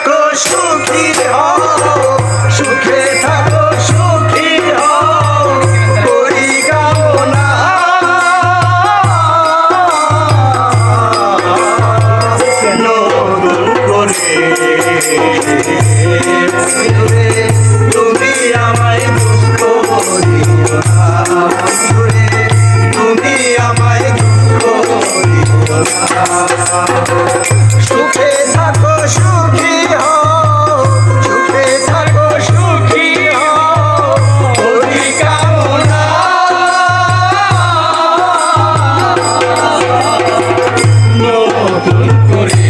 থাকো সুখী হও, সুখে থাকো সুখী হও, করি কামনা নতুন করে। তুমি আমায় দুঃখ দিও না বন্ধুরে, তুমি আমায় দুঃখ দিও না। সুখে থাকো সুখী হও, সুখে থাকো সুখী হও, করি কামনা নতুন করে।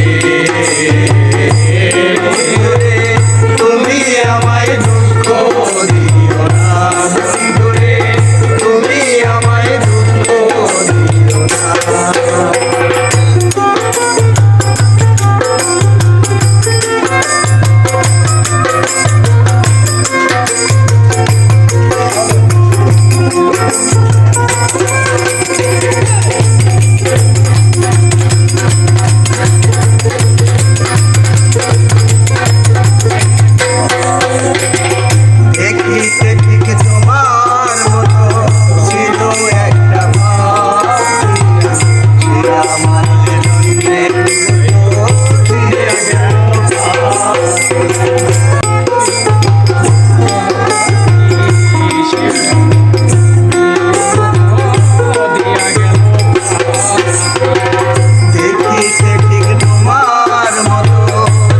তুমি আমায় দুঃখ দিও না বন্ধুরে, তুমি আমায় দুঃখ দিও না। দেখিতে ঠিক তোমার মতো ছিল একটা পাখি, সেরা মানলে নইলে দিয়ে দেখিতে ঠিক তোমার মতো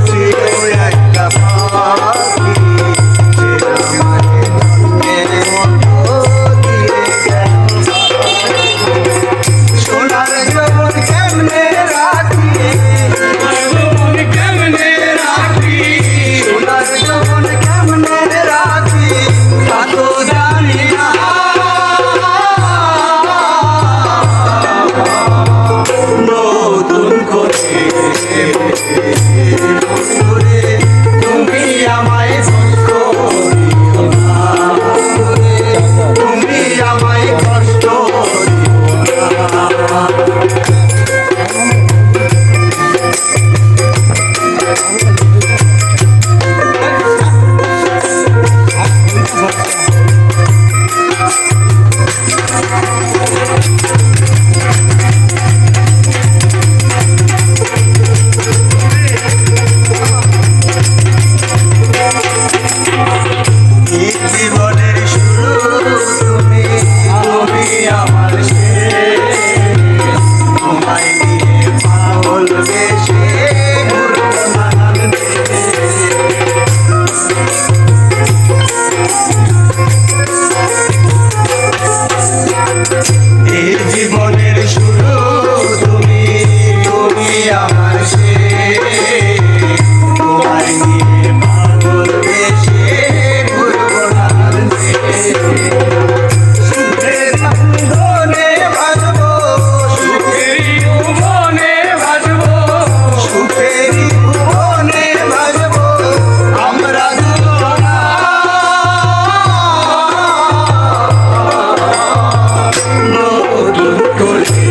ছিল একটা পাখি, সোনার জীবন কেমনে রাখি, সোনার জীবন কেমনে রাখি তা তো জানি না। নতুন করে তুমি আমায় দুঃখ দিও না, তুমি আমায় কষ্ট দিও না। এই জীবনের শুরু তুমি, তুমি আমার শেষ, তোমায় নিয়ে পাগল বেশে ঘুরবো নানান দেশে। এই জীবনের শুরু তুমি, তুমি আমার শেষ, তোমায় নিয়ে পাগল বেশে ঘুরবো নানান দেশে। সুখের বন্ধনে ভাসবো, সুখেরই ভুবনে ভাসবো, সুখেরই ভুবনে ভাসবো আমরা দুজনা। নতুন করে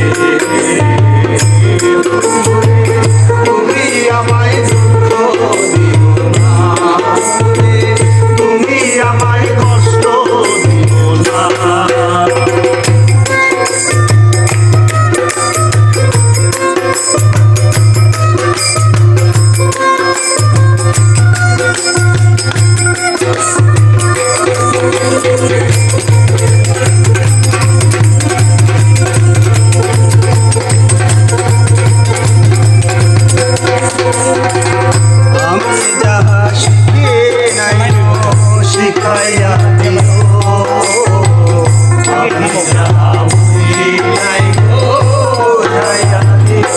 তুমি আমায় দুঃখ দিও না, তুমি আমায় কষ্ট দিও না। আমি যাহা শিখে নাই শিখাইয়া দিও, আমি যাহা বুঝি নাই বোঝাইয়া দিও।